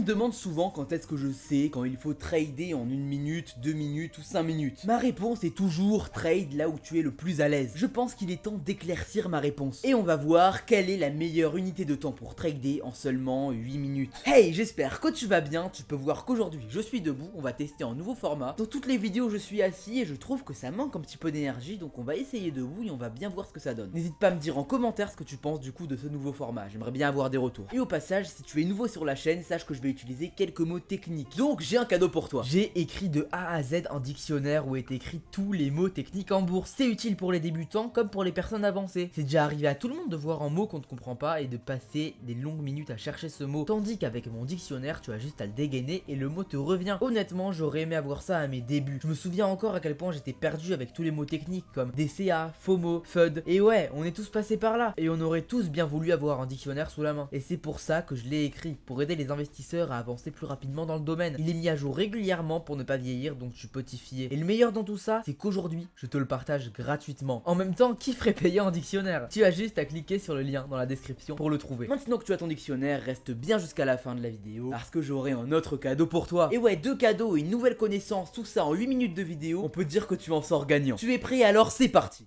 me demande souvent quand est-ce que je sais quand il faut trader en 1 minute, 2 minutes ou 5 minutes. Ma réponse est toujours trade là où tu es le plus à l'aise. Je pense qu'il est temps d'éclaircir ma réponse. Et on va voir quelle est la meilleure unité de temps pour trader en seulement 8 minutes. Hey, j'espère que tu vas bien. Tu peux voir qu'aujourd'hui je suis debout, on va tester un nouveau format. Dans toutes les vidéos je suis assis et je trouve que ça manque un petit peu d'énergie, donc on va essayer debout et on va bien voir ce que ça donne. N'hésite pas à me dire en commentaire ce que tu penses du coup de ce nouveau format, j'aimerais bien avoir des retours. Et au passage, si tu es nouveau sur la chaîne, sache que je vais utiliser quelques mots techniques. Donc j'ai un cadeau pour toi. J'ai écrit de A à Z un dictionnaire où est écrit tous les mots techniques en bourse. C'est utile pour les débutants comme pour les personnes avancées. C'est déjà arrivé à tout le monde de voir un mot qu'on ne comprend pas et de passer des longues minutes à chercher ce mot. Tandis qu'avec mon dictionnaire, tu as juste à le dégainer et le mot te revient. Honnêtement, j'aurais aimé avoir ça à mes débuts. Je me souviens encore à quel point j'étais perdu avec tous les mots techniques comme DCA, FOMO, FUD. Et ouais, on est tous passés par là. Et on aurait tous bien voulu avoir un dictionnaire sous la main. Et c'est pour ça que je l'ai écrit, pour aider les investisseurs à avancer plus rapidement dans le domaine. Il est mis à jour régulièrement pour ne pas vieillir, donc tu peux t'y fier. Et le meilleur dans tout ça, c'est qu'aujourd'hui, je te le partage gratuitement. En même temps, qui ferait payer un dictionnaire? Tu as juste à cliquer sur le lien dans la description pour le trouver. Maintenant que tu as ton dictionnaire, reste bien jusqu'à la fin de la vidéo, parce que j'aurai un autre cadeau pour toi. Et ouais, 2 cadeaux et une nouvelle connaissance, tout ça en 8 minutes de vidéo, on peut dire que tu en sors gagnant. Tu es prêt? Alors c'est parti.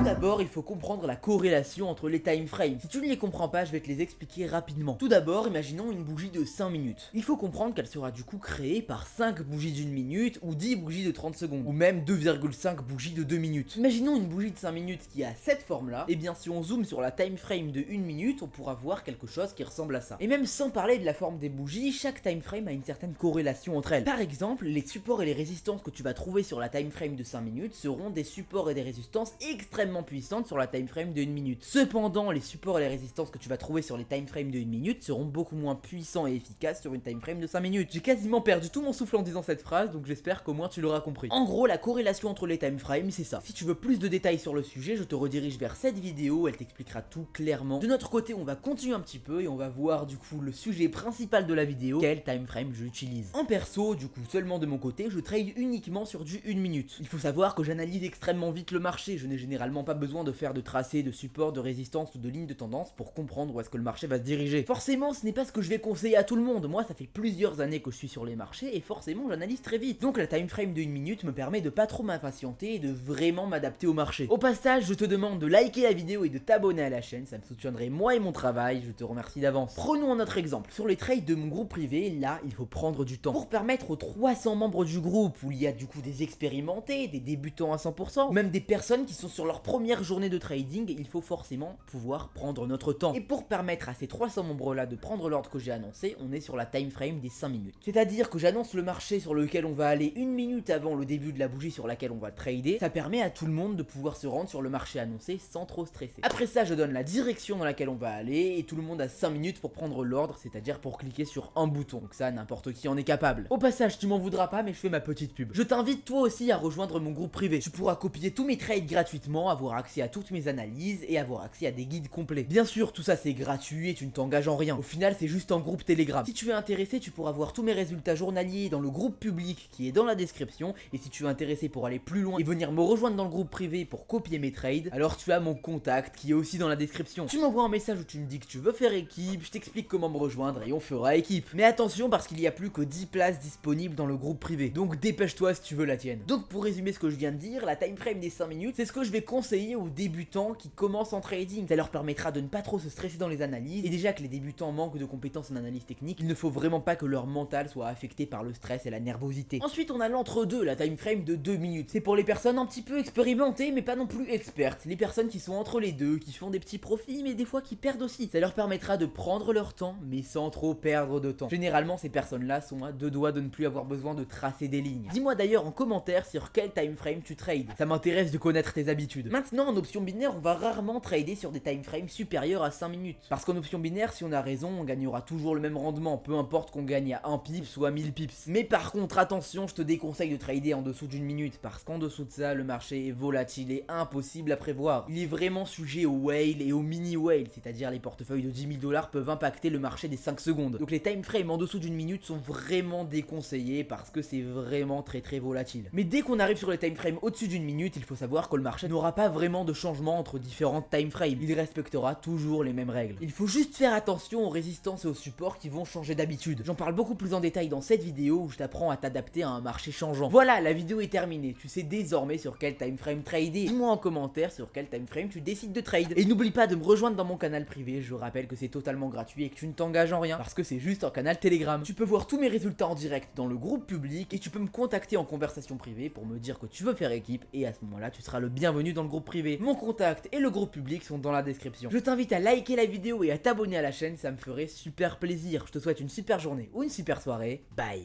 D'abord, il faut comprendre la corrélation entre les time frames. Si tu ne les comprends pas, je vais te les expliquer rapidement. Tout d'abord, imaginons une bougie de 5 minutes. Il faut comprendre qu'elle sera du coup créée par 5 bougies d'1 minute ou 10 bougies de 30 secondes ou même 2,5 bougies de 2 minutes. Imaginons une bougie de 5 minutes qui a cette forme-là. Et bien si on zoome sur la time frame de 1 minute, on pourra voir quelque chose qui ressemble à ça. Et même sans parler de la forme des bougies, chaque time frame a une certaine corrélation entre elles. Par exemple, les supports et les résistances que tu vas trouver sur la time frame de 5 minutes seront des supports et des résistances extrêmement puissantes sur la time frame de 1 minute. Cependant, les supports et les résistances que tu vas trouver sur les time frames de 1 minute seront beaucoup moins puissants et efficaces sur une time frame de 5 minutes. J'ai quasiment perdu tout mon souffle en disant cette phrase, donc j'espère qu'au moins tu l'auras compris. En gros, la corrélation entre les time frames, c'est ça. Si tu veux plus de détails sur le sujet, je te redirige vers cette vidéo, elle t'expliquera tout clairement. De notre côté, on va continuer un petit peu et on va voir du coup le sujet principal de la vidéo, quel time frame j'utilise. En perso, du coup, seulement de mon côté, je trade uniquement sur du 1 minute. Il faut savoir que j'analyse extrêmement vite le marché, je n'ai généralement pas besoin de faire de tracé, de support, de résistance ou de ligne de tendance pour comprendre où est-ce que le marché va se diriger. Forcément, ce n'est pas ce que je vais conseiller à tout le monde. Moi, ça fait plusieurs années que je suis sur les marchés et forcément, j'analyse très vite. Donc la time frame de 1 minute me permet de pas trop m'impatienter et de vraiment m'adapter au marché. Au passage, je te demande de liker la vidéo et de t'abonner à la chaîne, ça me soutiendrait moi et mon travail, je te remercie d'avance. Prenons un autre exemple. Sur les trades de mon groupe privé, là, il faut prendre du temps. Pour permettre aux 300 membres du groupe, où il y a du coup des expérimentés, des débutants à 100%, ou même des personnes qui sont sur leur première journée de trading, il faut forcément pouvoir prendre notre temps. Et pour permettre à ces 300 membres là de prendre l'ordre que j'ai annoncé, on est sur la time frame des 5 minutes. C'est-à-dire que j'annonce le marché sur lequel on va aller 1 minute avant le début de la bougie sur laquelle on va trader. Ça permet à tout le monde de pouvoir se rendre sur le marché annoncé sans trop stresser. Après ça, je donne la direction dans laquelle on va aller et tout le monde a 5 minutes pour prendre l'ordre, c'est-à-dire pour cliquer sur un bouton. Donc ça, n'importe qui en est capable. Au passage, tu m'en voudras pas, mais je fais ma petite pub. Je t'invite toi aussi à rejoindre mon groupe privé. Tu pourras copier tous mes trades gratuitement, avoir accès à toutes mes analyses et avoir accès à des guides complets. Bien sûr, tout ça c'est gratuit et tu ne t'engages en rien. Au final, c'est juste un groupe Telegram. Si tu es intéressé, tu pourras voir tous mes résultats journaliers dans le groupe public qui est dans la description. Et si tu es intéressé pour aller plus loin et venir me rejoindre dans le groupe privé pour copier mes trades, alors tu as mon contact qui est aussi dans la description. Tu m'envoies un message où tu me dis que tu veux faire équipe, je t'explique comment me rejoindre et on fera équipe. Mais attention parce qu'il n'y a plus que 10 places disponibles dans le groupe privé. Donc dépêche-toi si tu veux la tienne. Donc pour résumer ce que je viens de dire, la time frame des 5 minutes, c'est ce que je vais conseiller aux débutants qui commencent en trading. Ça leur permettra de ne pas trop se stresser dans les analyses. Et déjà que les débutants manquent de compétences en analyse technique, il ne faut vraiment pas que leur mental soit affecté par le stress et la nervosité. Ensuite, on a l'entre-deux, la time frame de 2 minutes. C'est pour les personnes un petit peu expérimentées, mais pas non plus expertes. Les personnes qui sont entre les deux, qui font des petits profits, mais des fois qui perdent aussi. Ça leur permettra de prendre leur temps, mais sans trop perdre de temps. Généralement, ces personnes-là sont à 2 doigts de ne plus avoir besoin de tracer des lignes. Dis-moi d'ailleurs en commentaire sur quel time frame tu trades. Ça m'intéresse de connaître tes habitudes. Maintenant, en option option binaire, on va rarement trader sur des time frames supérieurs à 5 minutes. Parce qu'en option binaire, si on a raison, on gagnera toujours le même rendement, peu importe qu'on gagne à 1 pips ou à 1000 pips. Mais par contre, attention, je te déconseille de trader en dessous d'une minute, parce qu'en dessous de ça, le marché est volatile et impossible à prévoir. Il est vraiment sujet au whale et au mini whale, c'est-à-dire les portefeuilles de 10 000 $ peuvent impacter le marché des 5 secondes. Donc les time frames en dessous d'une minute sont vraiment déconseillés parce que c'est vraiment très volatile. Mais dès qu'on arrive sur les time frames au-dessus d'une minute, il faut savoir que le marché n'aura pas vraiment de changement entre différentes time frames. Il respectera toujours les mêmes règles. Il faut juste faire attention aux résistances et aux supports qui vont changer d'habitude. J'en parle beaucoup plus en détail dans cette vidéo où je t'apprends à t'adapter à un marché changeant. Voilà, la vidéo est terminée. Tu sais désormais sur quel time frame trader. Dis-moi en commentaire sur quel time frame tu décides de trade. Et n'oublie pas de me rejoindre dans mon canal privé. Je rappelle que c'est totalement gratuit et que tu ne t'engages en rien parce que c'est juste un canal Telegram. Tu peux voir tous mes résultats en direct dans le groupe public et tu peux me contacter en conversation privée pour me dire que tu veux faire équipe et à ce moment-là tu seras le bienvenu dans le groupe privé. Mon contact et le groupe public sont dans la description. Je t'invite à liker la vidéo et à t'abonner à la chaîne, ça me ferait super plaisir. Je te souhaite une super journée ou une super soirée. Bye.